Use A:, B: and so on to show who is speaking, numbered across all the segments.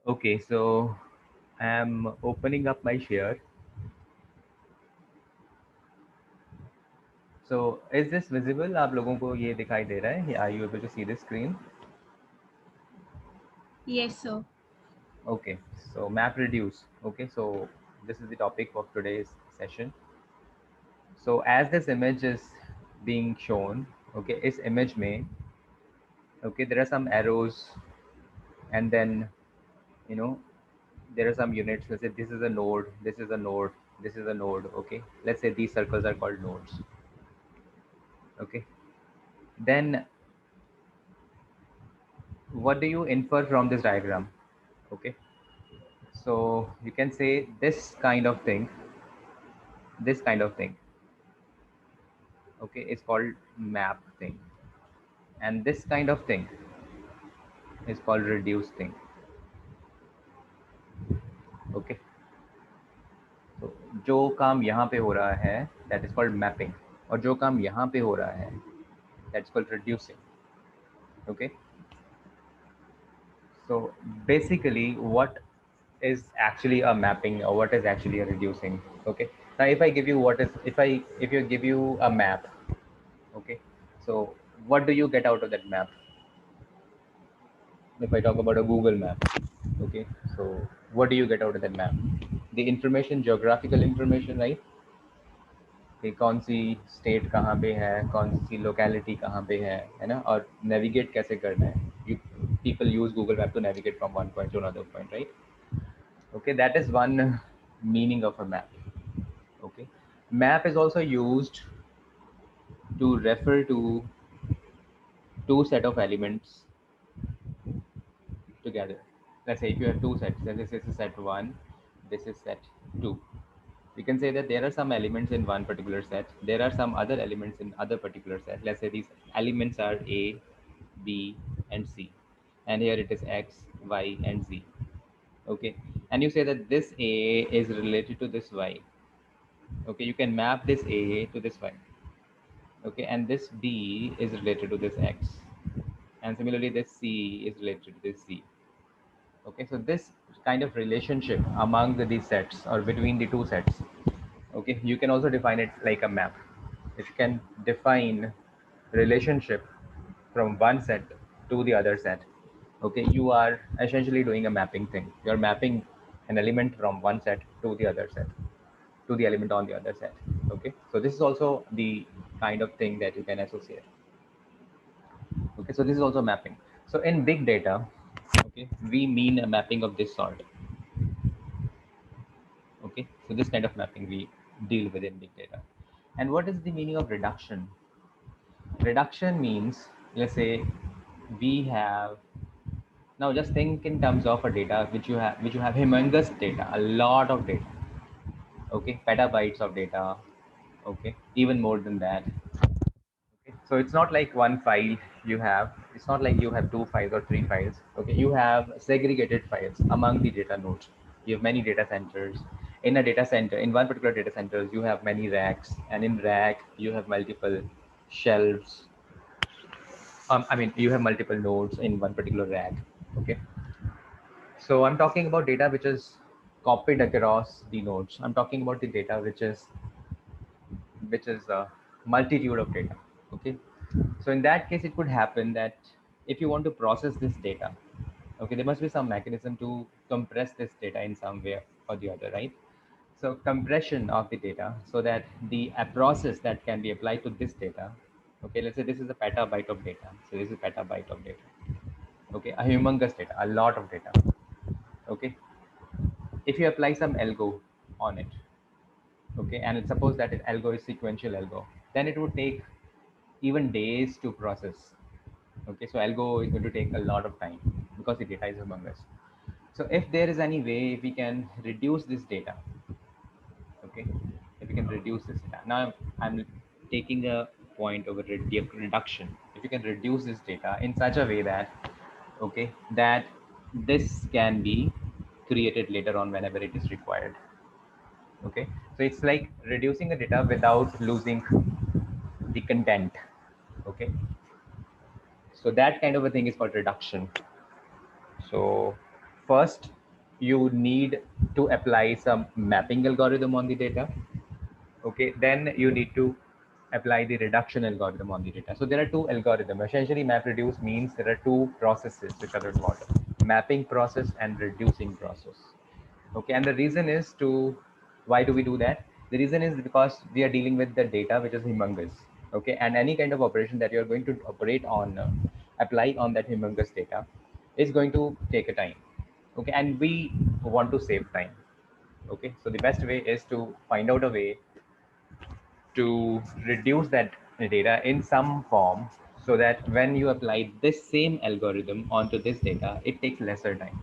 A: Okay, so I'm opening up my share. So is this visible? आप लोगों को ये दिखाई दे रहा है? Are you able to see the screen?
B: Yes, sir.
A: Okay, so map reduce. Okay, so this is the topic of today's session. So as this image is being shown, okay, इस image में, okay, there are some arrows, and then you know there are some units. Let's say this is a node, this is a node, this is a node. Okay, let's say these circles are called nodes. Okay, then what do you infer from this diagram? Okay, so you can say this kind of thing, okay, is called map thing, and this kind of thing is called reduce thing. Okay, तो जो काम यहाँ पे हो रहा है that is called mapping, और जो काम यहाँ पे हो रहा है that's called reducing. Okay, so basically what is actually a mapping or what is actually a reducing? Okay, now if I give you what is if you give you a map. Okay, so what do you get out of that map? If I talk about a Google map, okay, so what do you get out of that map? The information, geographical information, right? कि कौन सी state कहाँ पे है, कौन सी locality कहाँ पे है ना, और नेविगेट कैसे करना है. You people use Google Map to navigate from one point to another point, right? Okay, that is one meaning of a map. Okay, map is also used to refer to two set of elements together. Let's say if you have two sets, then this is set one, this is set two. We can say that there are some elements in one particular set, there are some other elements in other particular set. Let's say these elements are A, B, and C, and here it is X, Y, and Z. Okay, and you say that this A is related to this Y. Okay, you can map this A to this Y. Okay, and this B is related to this X, and similarly this C is related to this Z. Okay, so this kind of relationship among these sets or between the two sets, okay, you can also define it like a map. If you can define relationship from one set to the other set, okay, you are essentially doing a mapping thing. You're mapping an element from one set to the other set, to the element on the other set. Okay, so this is also the kind of thing that you can associate. Okay, so this is also mapping. So in big data, okay, we mean a mapping of this sort. Okay, so this kind of mapping we deal with in big data. And what is the meaning of reduction? Reduction means, let's say we have, now just think in terms of a data which you have humongous data, a lot of data. Okay, petabytes of data. Okay, even more than that. Okay, so it's not like one file you have. It's not like you have two files or three files. Okay, you have segregated files among the data nodes. You have many data centers. In a data center, in one particular data center, you have many racks, and in rack you have multiple shelves. I mean, you have multiple nodes in one particular rack. Okay, so I'm talking about data which is copied across the nodes. I'm talking about the data which is a multitude of data. Okay, so in that case it could happen that if you want to process this data, okay, there must be some mechanism to compress this data in some way or the other, right? So compression of the data so that the a process that can be applied to this data. Okay, let's say this is a petabyte of data, so this is a petabyte of data. Okay, a humongous data, a lot of data. Okay, if you apply some algo on it, okay, and suppose that algo is sequential algo, then it would take even days to process. Okay, so algo is going to take a lot of time because the data is humongous. So if there is any way we can reduce this data, okay, if we can reduce this data, now I'm taking a point over reduction. If you can reduce this data in such a way that, okay, that this can be created later on whenever it is required. Okay, so it's like reducing the data without losing the content. Okay, so that kind of a thing is called reduction. So first you need to apply some mapping algorithm on the data. Okay, then you need to apply the reduction algorithm on the data. So there are two algorithms. Essentially, MapReduce means there are two processes which are involved: mapping process and reducing process. Okay, and the reason is to why do we do that? The reason is because we are dealing with the data which is humongous. Okay, and any kind of operation that you are going to operate on, apply on that humongous data, is going to take a time. Okay, and we want to save time. Okay, so the best way is to find out a way to reduce that data in some form, so that when you apply this same algorithm onto this data, it takes lesser time.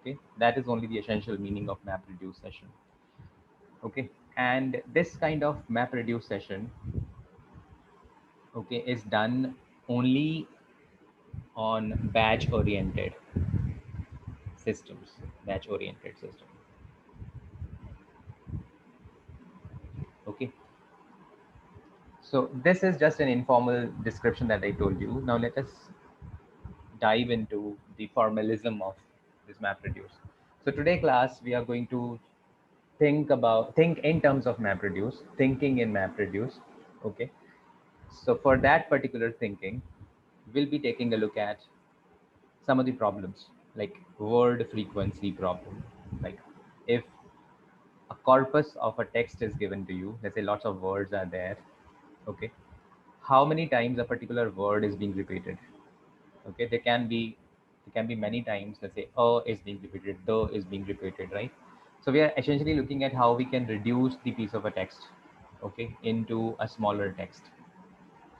A: Okay, that is only the essential meaning of map reduce session. Okay, and this kind of map reduce session, okay, is done only on batch oriented systems. Batch oriented system. Okay, so this is just an informal description that I told you. Now let us dive into the formalism of this MapReduce. So today class, we are going to think in terms of MapReduce, thinking in MapReduce. Okay. So for that particular thinking, we'll be taking a look at some of the problems, like word frequency problem. Like if a corpus of a text is given to you, let's say lots of words are there. Okay. How many times a particular word is being repeated? Okay, there can be many times. Let's say is being repeated, the is being repeated, right? So we are essentially looking at how we can reduce the piece of a text, okay, into a smaller text.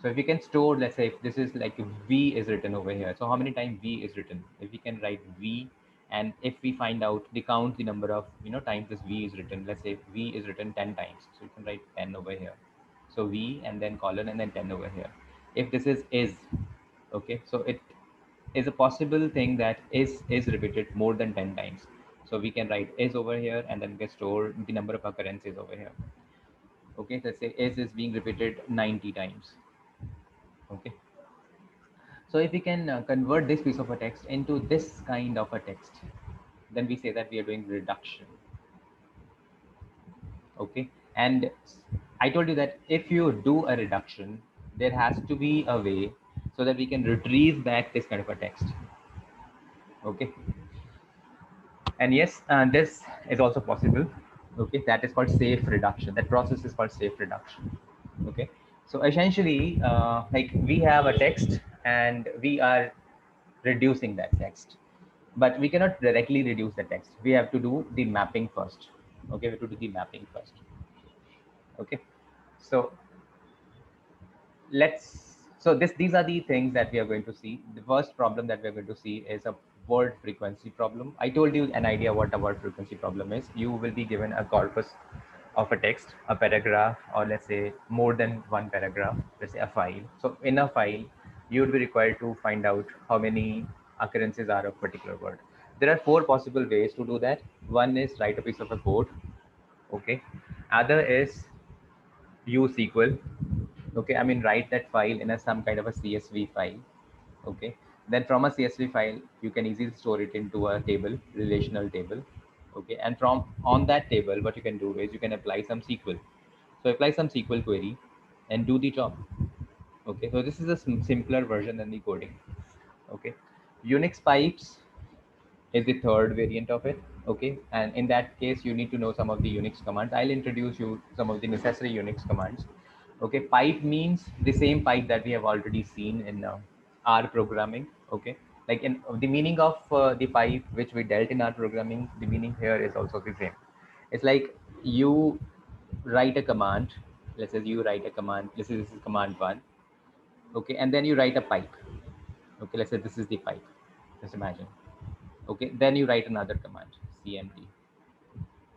A: So if we can store, let's say if this is like v is written over here, so how many times v is written? If we can write v, and if we find out the count the number of times this v is written, let's say v is written 10 times, so you can write 10 over here. So v and then colon and then 10 over here. If this is okay, so it is a possible thing that is repeated more than 10 times. So we can write is over here and then we can store the number of occurrences over here. Okay, let's say is being repeated 90 times. Okay, so if we can convert this piece of a text into this kind of a text, then we say that we are doing reduction. Okay, and I told you that if you do a reduction, there has to be a way so that we can retrieve back this kind of a text. Okay, and yes, this is also possible. Okay, that is called safe reduction. That process is called safe reduction. Okay, so essentially, like we have a text and we are reducing that text, but we cannot directly reduce the text. We have to do the mapping first. Okay, we have to do the mapping first. Okay, so these are the things that we are going to see. The first problem that we are going to see is a word frequency problem. I told you an idea what a word frequency problem is. You will be given a corpus of a text, a paragraph, or let's say more than one paragraph, let's say a file. So in a file, you would be required to find out how many occurrences are of particular word. There are four possible ways to do that. One is write a piece of a code. Okay, other is use SQL. Okay, I mean write that file in a some kind of a CSV file. Okay, then from a CSV file you can easily store it into a table, relational table. Okay, and from on that table what you can do is you can apply some SQL. So apply some SQL query and do the job. Okay, so this is a simpler version than the coding. Okay, Unix pipes is the third variant of it. Okay, and in that case you need to know some of the Unix commands. I'll introduce you some of the necessary Unix commands. Okay, pipe means the same pipe that we have already seen in R programming. Okay, like in the meaning of the pipe which we dealt in R programming, the meaning here is also the same. It's like you write a command. Let's say you write a command. This is command one. Okay, and then you write a pipe. Okay, let's say this is the pipe. Just imagine. Okay, then you write another command, cmd.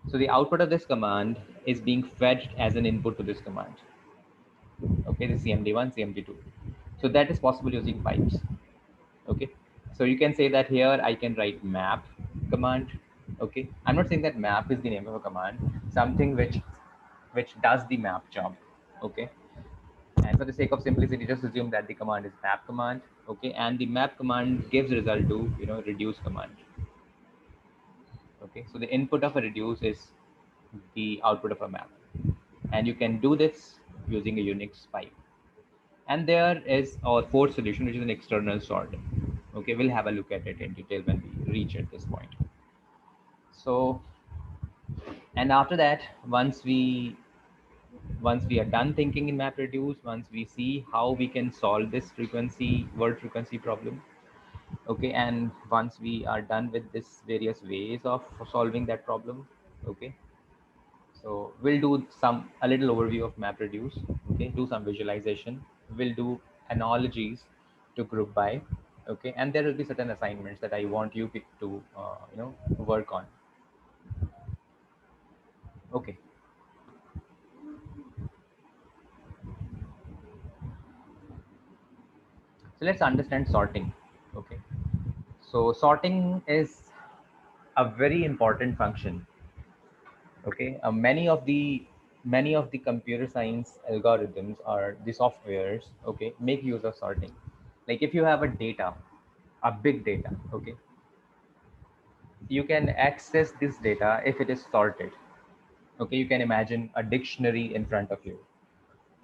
A: So the output of this command is being fed as an input to this command. Okay, the cmd1, cmd2. So that is possible using pipes. Okay, so you can say that here I can write map command. Okay, I'm not saying that map is the name of a command, something which does the map job. Okay, and for the sake of simplicity, just assume that the command is map command. Okay, and the map command gives result to reduce command. Okay, so the input of a reduce is the output of a map, and you can do this using a Unix pipe. And there is our fourth solution, which is an external sort. Okay, we'll have a look at it in detail when we reach at this point. So, and after that, once we are done thinking in MapReduce, once we see how we can solve this word frequency problem, okay, and once we are done with this various ways of solving that problem, okay, so we'll do a little overview of MapReduce, okay, do some visualization, we'll do analogies to group by, okay, and there will be certain assignments that I want you to work on. Okay, so let's understand sorting. Okay, so sorting is a very important function. Okay, many of the computer science algorithms or the softwares, okay, make use of sorting. Like if you have a big data, okay, you can access this data if it is sorted. Okay, you can imagine a dictionary in front of you.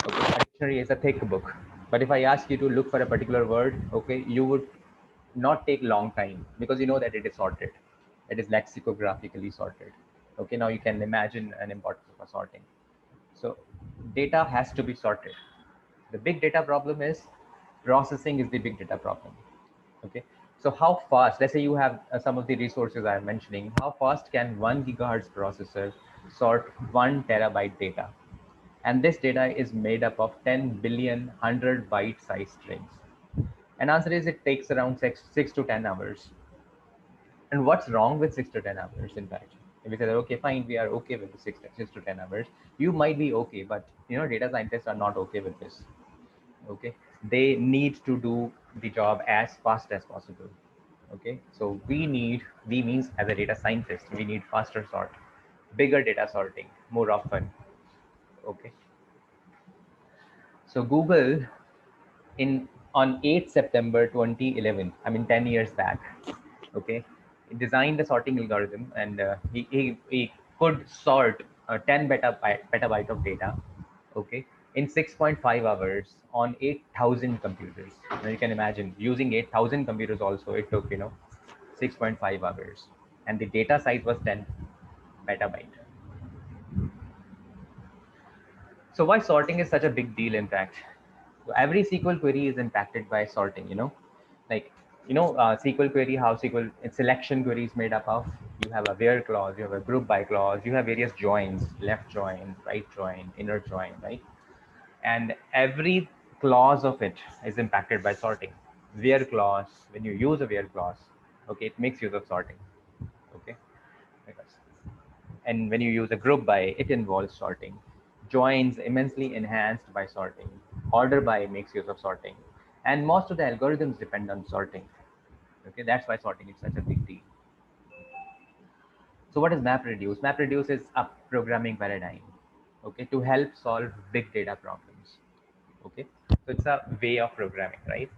A: Okay, a dictionary is a thick book, but if I ask you to look for a particular word, okay, you would not take long time because you know that it is sorted. It is lexicographically sorted. Okay, now you can imagine an importance of a sorting. So data has to be sorted. The big data problem is processing is the big data problem. Okay, so how fast, let's say you have some of the resources I'm mentioning, how fast can 1 gigahertz processor sort 1 terabyte data? And this data is made up of 10 billion 100 byte size strings. And answer is it takes around 6 to 10 hours. And what's wrong with 6 to 10 hours? In fact, if we say that, okay, fine, we are okay with the six to 10 hours, you might be okay, but data scientists are not okay with this. Okay, they need to do the job as fast as possible. Okay, so we means as a data scientist, we need faster sort, bigger data sorting more often. Okay, so Google in on 8th September 2011, I mean 10 years back, okay, he designed a sorting algorithm, and he could sort 10 petabyte of data, okay, in 6.5 hours on 8,000 computers. Now you can imagine using 8,000 computers also, it took 6.5 hours, and the data size was 10 petabyte. So why sorting is such a big deal, in fact? So every SQL query is impacted by sorting, like, SQL query, how SQL selection query is made up of. You have a where clause, you have a group by clause, you have various joins, left join, right join, inner join, right? And every clause of it is impacted by sorting. Where clause, when you use a where clause, okay, it makes use of sorting, okay, because and when you use a group by, it involves sorting. Joins immensely enhanced by sorting. Order by makes use of sorting. And most of the algorithms depend on sorting. Okay, that's why sorting is such a big deal. So what is MapReduce? MapReduce is a programming paradigm, okay, to help solve big data problems. Okay, so it's a way of programming, right?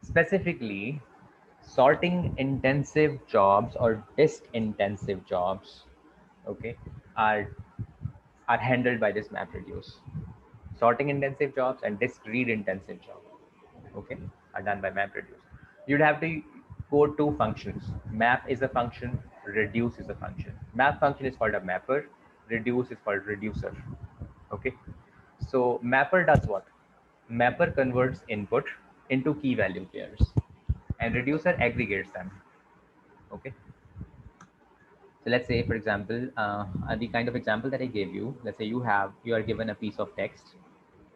A: Specifically, sorting intensive jobs or disk intensive jobs, okay, are are handled by this MapReduce. Sorting intensive jobs and disk read intensive jobs, okay, are done by MapReduce. You'd have to code two functions. Map is a function, reduce is a function. Map function is called a mapper, reduce is called reducer. Okay, so mapper does what? Mapper converts input into key value pairs, and reducer aggregates them. Okay, so let's say, for example, the kind of example that I gave you, let's say you are given a piece of text,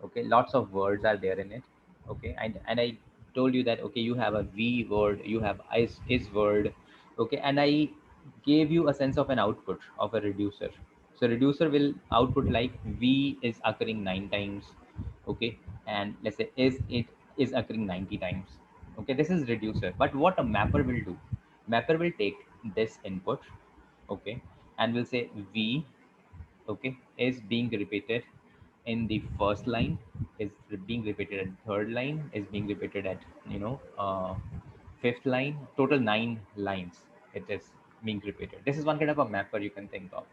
A: okay, lots of words are there in it, okay, and I told you that, okay, you have a v word, you have is word, okay, and I gave you a sense of an output of a reducer. So reducer will output like v is occurring 9 times, okay, and let's say it is occurring 90 times. Okay, this is reducer. But what a mapper will do, mapper will take this input, okay, and we'll say v, okay, is being repeated in the first line, is being repeated at third line, is being repeated at fifth line, total 9 lines it is being repeated. This is one kind of a mapper you can think of.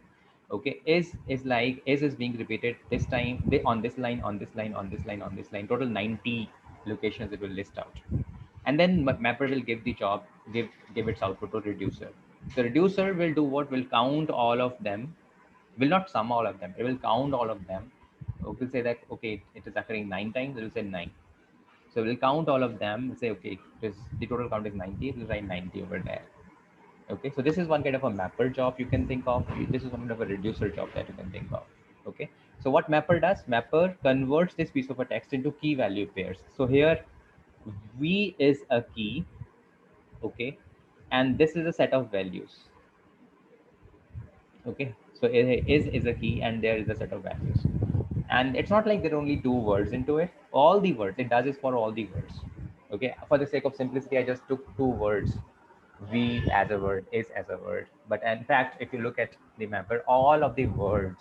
A: Okay, is like is being repeated this time on this line, on this line, on this line, on this line. Total 90 locations it will list out, and then mapper will give the job, give its output to reducer. So reducer will do what? Will count all of them. Will not sum all of them. It will count all of them. It will say that okay, it is occurring 9 times. It will say 9. So we'll count all of them. Say okay, the total count is 90. It will write 90 over there. Okay, so this is one kind of a mapper job you can think of. This is one kind of a reducer job that you can think of. Okay, so what mapper does? Mapper converts this piece of a text into key value pairs. So here v is a key. Okay, and this is a set of values. Okay, so is a key and there is a set of values, and it's not like there are only two words into it. All the words it does is for all the words. Okay, for the sake of simplicity I just took two words, v as a word, is as a word, but in fact if you look at the mapper, all of the words,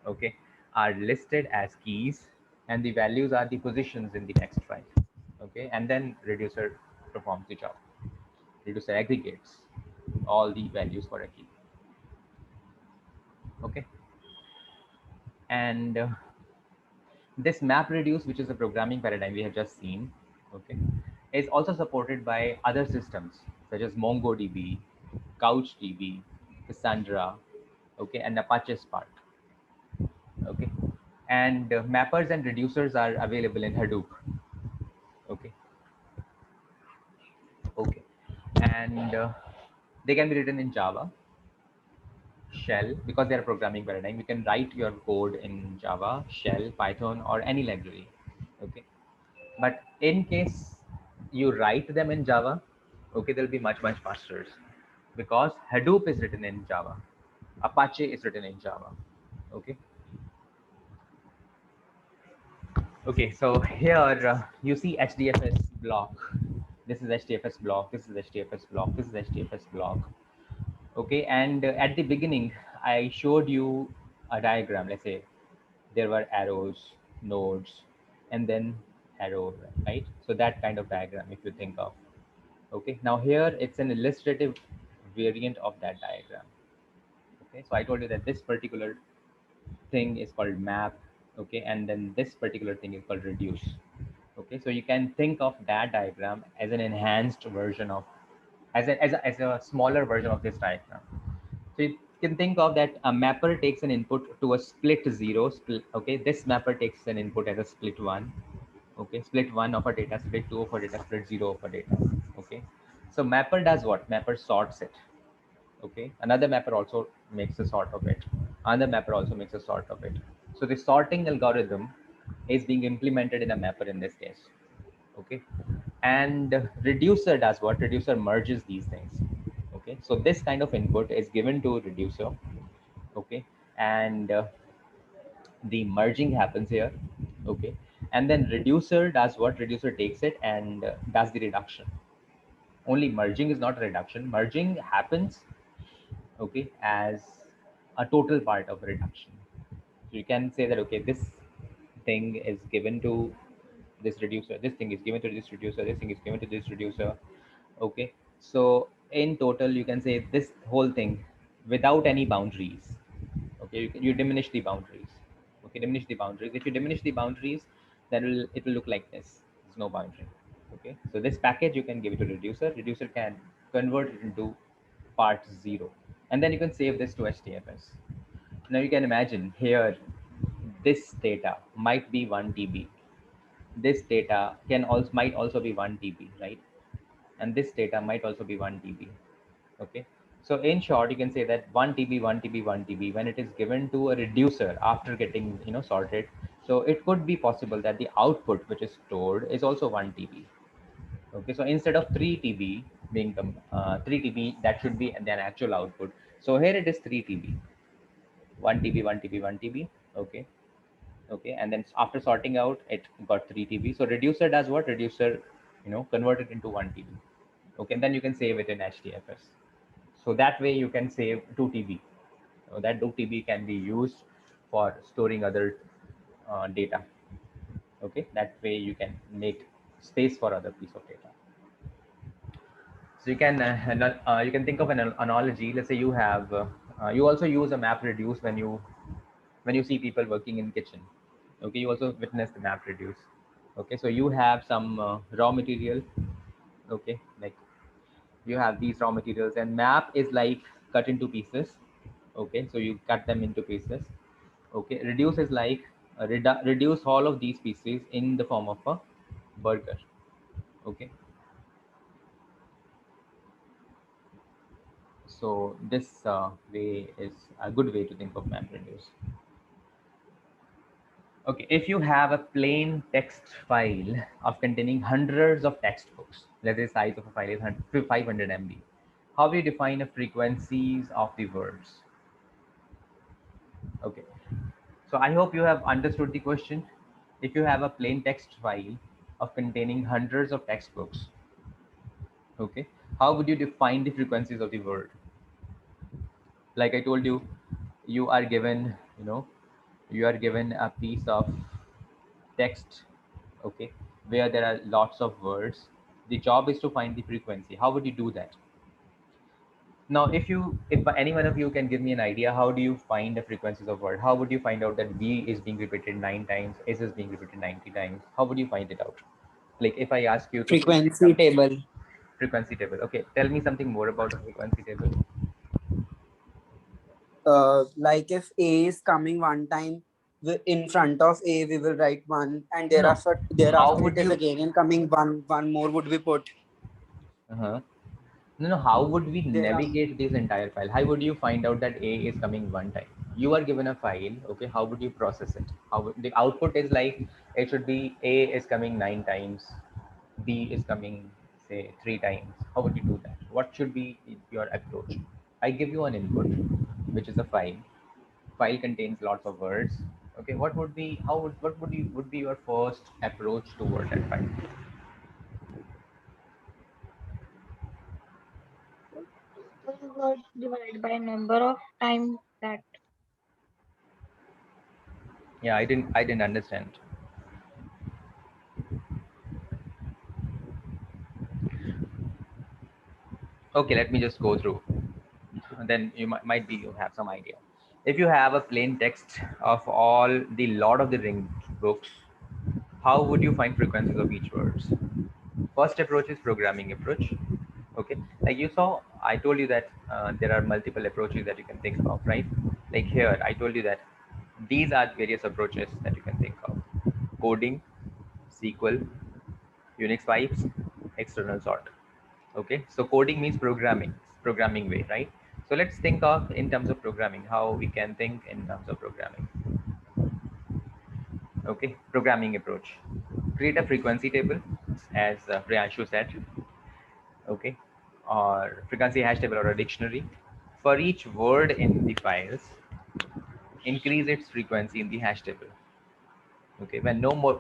A: okay, are listed as keys, and the values are the positions in the text file. Okay, and then reducer performs the job. Reducer aggregates all the values for a key. Okay, and this map reduce, which is a programming paradigm we have just seen, okay, is also supported by other systems such as MongoDB, CouchDB, Cassandra, okay, and Apache Spark. Okay, and mappers and reducers are available in Hadoop. Okay, okay, and they can be written in Java, Shell, because they're a programming paradigm. You can write your code in Java, Shell, Python, or any library. Okay, but in case you write them in Java, okay, they'll be much faster because Hadoop is written in Java, Apache is written in Java. Okay, okay, so here you see HDFS block. This is HDFS block. This is HDFS block. This is HDFS block. Okay, and at the beginning, I showed you a diagram. Let's say there were arrows, nodes, and then arrow, right? So that kind of diagram, if you think of. Okay, now here it's an illustrative variant of that diagram. Okay, so I told you that this particular thing is called map. Okay, and then this particular thing is called reduce. Okay, so you can think of that diagram as an enhanced version of, as a smaller version of this diagram. So you can think of that a mapper takes an input to a split zero. Okay, this mapper takes an input as a split one. Okay, split one of a data, split two of a data, split zero of a data. Okay, so mapper does what? Mapper sorts it. Okay, another mapper also makes a sort of it. Another mapper also makes a sort of it. So the sorting algorithm is being implemented in a mapper in this case. Okay, and reducer does what? Reducer merges these things. Okay, so this kind of input is given to reducer. Okay, and the merging happens here. Okay, and then reducer does what? Reducer takes it and does the reduction. Only merging is not reduction. Merging happens, okay, as a total part of reduction. So you can say that okay, this thing is given to this reducer, this thing is given to this reducer, this thing is given to this reducer. Okay, so in total you can say this whole thing without any boundaries. Okay, you diminish the boundaries. Okay, diminish the boundaries. If you diminish the boundaries, then it will look like this. There's no boundary. Okay, so this package you can give it to reducer. Reducer can convert it into part zero, and then you can save this to HDFS. Now you can imagine here, this data might be 1 TB. This data might also be 1 TB, right? And this data might also be 1 TB. Okay, so in short you can say that 1 TB, 1 TB, 1 TB, when it is given to a reducer after getting sorted, so it could be possible that the output which is stored is also 1 TB. Okay, so instead of 3 TB being the 3 TB, that should be the actual output. So here it is 3 TB, 1 TB, 1 TB, 1 TB. Okay, okay, and then after sorting out it got 3 TB. So reducer does what? Reducer convert it into 1 TB. Okay, and then you can save it in HDFS. So that way you can save 2 TB. So that 2 TB can be used for storing other data. Okay, that way you can make space for other piece of data. So you can think of an analogy. Let's say you have you also use a map reduce when you see people working in kitchen. Okay, you also witness the map reduce. Okay, so you have some raw material. Okay, like you have these raw materials, and map is like cut into pieces. Okay, so you cut them into pieces. Okay, reduce is like reduce all of these pieces in the form of a burger. Okay, so this way is a good way to think of map reduce. Okay, if you have a plain text file of containing hundreds of textbooks, let's say size of a file is 500 MB, how do you define the frequencies of the words? Okay, so I hope you have understood the question. If you have a plain text file of containing hundreds of textbooks, okay, how would you define the frequencies of the word? Like I told you, you are given, you are given a piece of text, okay, where there are lots of words. The job is to find the frequency. How would you do that? Now, if any one of you can give me an idea, how do you find the frequencies of word? How would you find out that V is being repeated 9 times, S is being repeated 90 times? How would you find it out? Like if I ask you to create
B: Frequency table.
A: frequency table, okay, tell me something more about a frequency table.
B: Like if A is coming one time, in front of A we will write one, and
A: No, how
B: thereafter it
A: would
B: is
A: you?
B: again in coming one more would be put.
A: Uh-huh. No, how would we
B: Thereafter,
A: navigate this entire file? How would you find out that A is coming one time? You are given a file, okay? How would you process it? The output is like it should be A is coming 9 times, B is coming say 3 times. How would you do that? What should be your approach? I give you an input, which is a file. File contains lots of words. Okay, what would be what would be your first approach toward that file?
C: Word divided by number of time that.
A: Yeah, I didn't understand. Okay, let me just go through. And then might be you have some idea. If you have a plain text of all the Lord of the Ring books, how would you find frequencies of each words? First approach is programming approach. Okay, like you saw, I told you that there are multiple approaches that you can think of, right? Like here, I told you that these are various approaches that you can think of: coding, SQL, Unix pipes, external sort. Okay, so coding means programming way, right? So let's think of in terms of programming, how we can think in terms of programming. Okay, programming approach. Create a frequency table, as Priyanshu said. Okay, or frequency hash table or a dictionary. For each word in the files, increase its frequency in the hash table. Okay, when no more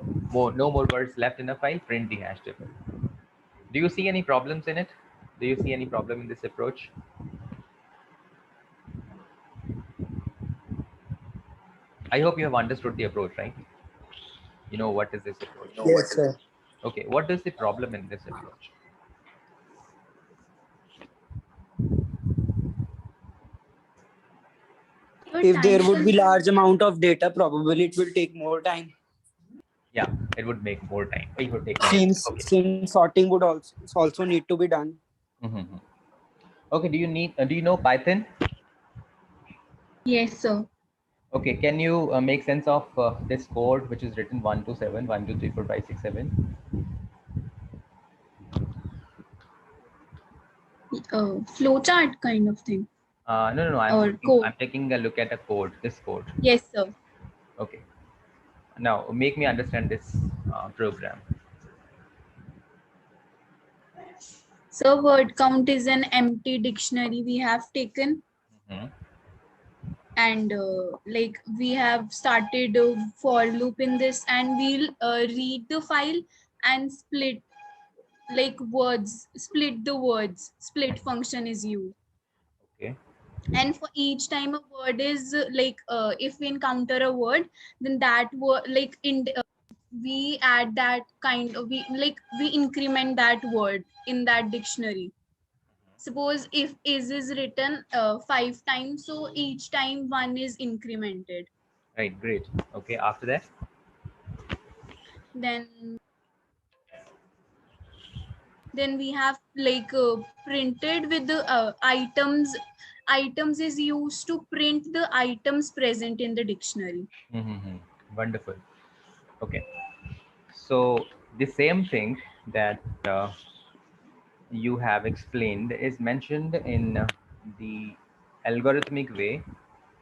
A: words left in a file, print the hash table. Do you see any problems in it? Do you see any problem in this approach? I hope you have understood the approach, right? You know what is this approach?
B: yes, sir.
A: Okay, what is the problem in this approach?
C: Your
B: If there
C: time
B: would be
C: consumed.
B: large amount of data, probably it will take more time.
A: Yeah, it would make more time. It would take minutes.
B: Since
A: Okay.
B: since sorting would also need to be done.
A: Mm-hmm. Okay. Do you know Python?
C: Yes, sir.
A: Okay. Can you make sense of this code, which is written 1 2 7 1 2 3 4 5 6 7?
C: Flowchart kind of thing
A: No.
C: or code.
A: I'm taking a look at a code. This code.
C: Yes, sir.
A: Okay. Now make me understand this program.
C: So word count is an empty dictionary we have taken,
A: Mm-hmm.
C: and like we have started a for loop in this, and we'll read the file and split the words. Split function is used.
A: Okay.
C: And for each time a word is if we encounter a word, then that word we add that kind of we increment that word in that dictionary. suppose if is written 5 times, so each time 1 is incremented.
A: Right, great. Okay, after that.
C: Then we have like printed with the items is used to print the items present in the dictionary.
A: Mm-hmm. Wonderful. Okay, so the same thing that you have explained is mentioned in the algorithmic way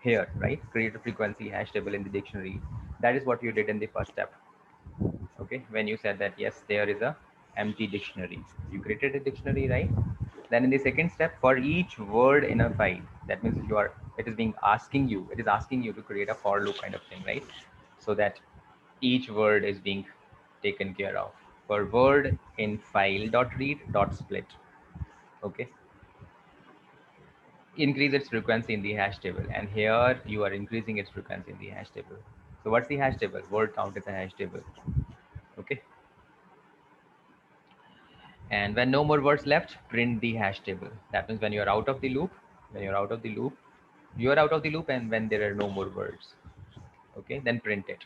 A: here, right? Create a frequency hash table in the dictionary. That is what you did in the first step. Okay, when you said that yes, there is a empty dictionary, you created a dictionary, right? Then in the second step, for each word in a file, that means you are, it is being asking you, it is asking you to create a for loop kind of thing, right? So that each word is being taken care of. For word in file dot read dot split. Okay, increase its frequency in the hash table, and here you are increasing its frequency in the hash table. So what's the hash table? Word count is a hash table. Okay, and when no more words left, print the hash table. That means when you're out of the loop, when you're out of the loop, you're out of the loop, and when there are no more words, okay, then print it.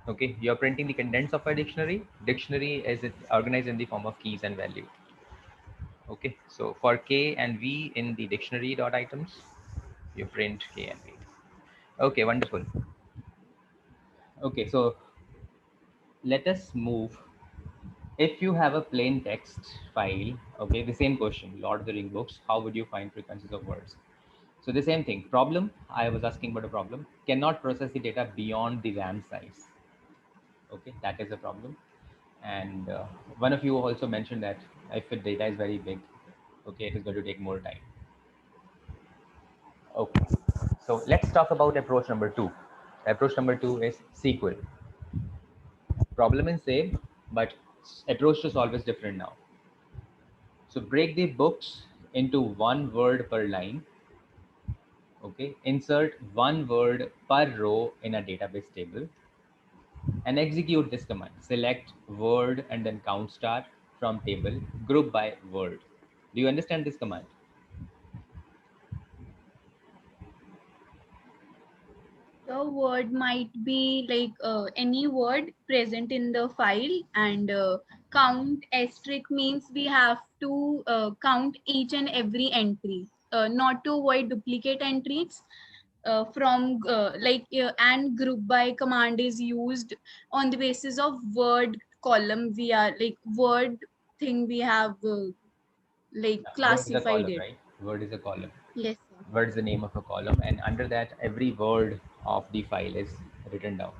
A: Okay, you're printing the contents of a dictionary. Dictionary is it organized in the form of keys and value. Okay, so for k and v in the dictionary dot items, you print k and v. Okay, wonderful. Okay, so let us move. If you have a plain text file, okay, the same question, Lord of the Ring books, how would you find frequencies of words? So the same thing, problem, I was asking about a problem, cannot process the data beyond the RAM size. Okay, that is a problem. And one of you also mentioned that if the data is very big, okay, it is going to take more time. Okay, so let's talk about approach number 2. Approach number 2 is SQL. Problem is same, but approach to solve is different now. So break the books into one word per line. Okay, insert one word per row in a database table and execute this command. Select word and then count star from table, group by word. Do you understand this command?
C: The word might be like any word present in the file, and count asterisk means we have to count each and every entry, not to avoid duplicate entries. From and group by command is used on the basis of word column. We are like word thing we have like
A: Yeah, word is a
C: classified
A: column,
C: it.
A: right? Word is a column.
C: Yes, sir.
A: Word is the name of a column, and under that, every word of the file is written down.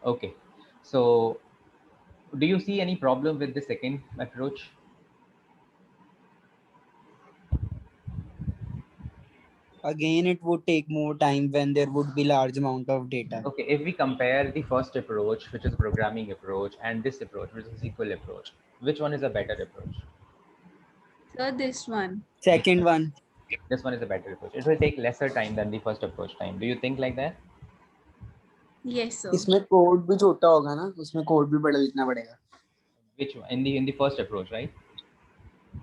A: Okay, so do you see any problem with the second approach?
B: Again, it would take more time when there would be large amount of data.
A: Okay, if we compare the first approach, which is programming approach, and this approach, which is SQL approach, which one is a better approach?
C: So this one.
B: Second one.
A: This one is a better approach. It will take lesser time than the first approach time. Do you think like that?
C: Yes, sir.
B: इसमें code भी छोटा होगा ना, उसमें code भी बड़ा लिखना पड़ेगा.
A: Which one? In the first approach, right?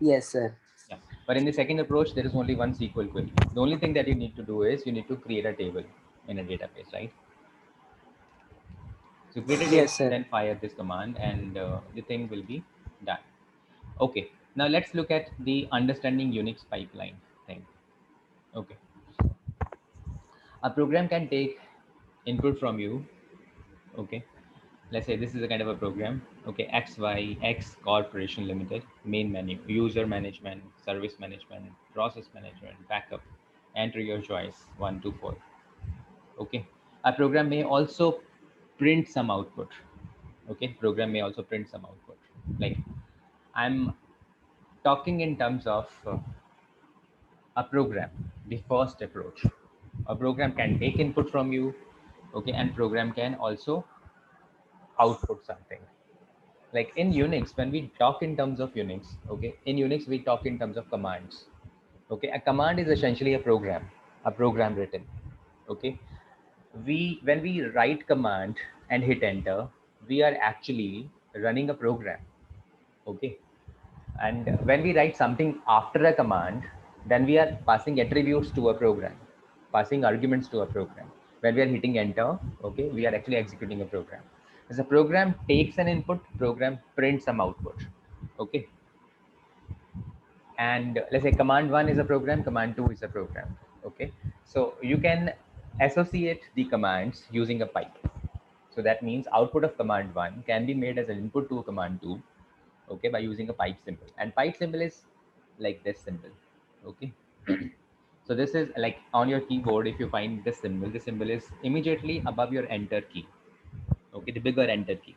B: Yes, sir.
A: Yeah. But in the second approach, there is only one SQL query. The only thing that you need to do is you need to create a table in a database, right? So create a table,
B: Yes, sir.
A: then fire this command, and the thing will be done. Okay. Now let's look at the understanding Unix pipeline thing. Okay. A program can take input from you. Okay, let's say this is a kind of a program. Okay, XYX Corporation Limited, main menu, user management, service management, process management, backup. Enter your choice 1 to 4. Okay, a program may also print some output. Okay, program may also print some output. Like I'm talking in terms of a program, the first approach. A program can take input from you. Okay, and program can also output something. Like in Unix, when we talk in terms of Unix, okay, in Unix we talk in terms of commands. Okay, a command is essentially a program written. Okay, we when we write command and hit enter, we are actually running a program. Okay, And when we write something after a command, then we are passing attributes to a program, passing arguments to a program. When we are hitting enter, okay, we are actually executing a program. As a program takes an input, program prints some output, okay. And let's say command one is a program, command two is a program, okay. So you can associate the commands using a pipe. So that means output of command one can be made as an input to command two, okay, by using a pipe symbol. And pipe symbol is like this symbol, okay. So this is like on your keyboard, if you find this symbol is immediately above your enter key, okay, the bigger enter key,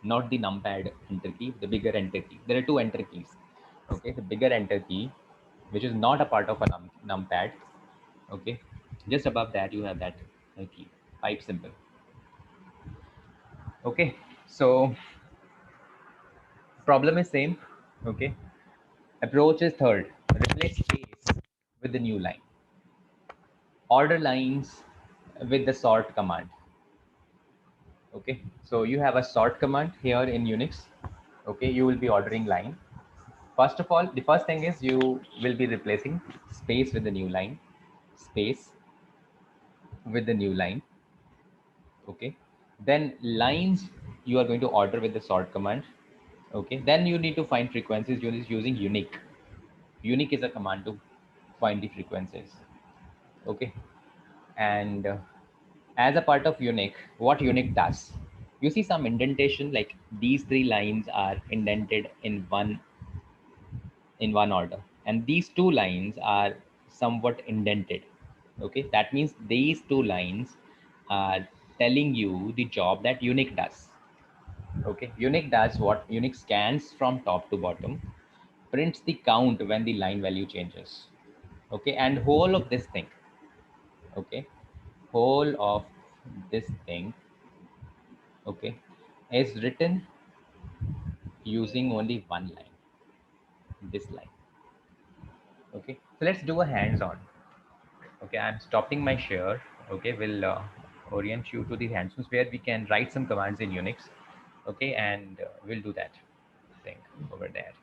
A: not the numpad enter key, the bigger enter key. There are two enter keys, okay. The bigger enter key, which is not a part of a numpad, okay, just above that you have that key, pipe symbol, okay. So problem is same, okay. Approach is third, replace space with the new line, order lines with the sort command, okay. So you have a sort command here in Unix, okay. You will be ordering line. First of all, the first thing is you will be replacing space with the new line, space with the new line, okay. Then lines you are going to order with the sort command, okay. Then you need to find frequencies using unique. Unique is a command to find the frequencies, okay. And as a part of unique, what unique does, you see some indentation, like these three lines are indented in one order, and these two lines are somewhat indented, okay. That means these two lines are telling you the job that unique does, okay. Unique does what? Unique scans from top to bottom, prints the count when the line value changes, okay. And whole of this thing, okay, whole of this thing, okay, is written using only one line, this line, okay. So let's do a hands-on, okay. I'm stopping my share, okay. We'll orient you to the hands-ons where we can write some commands in Unix, okay. And we'll do that thing over there.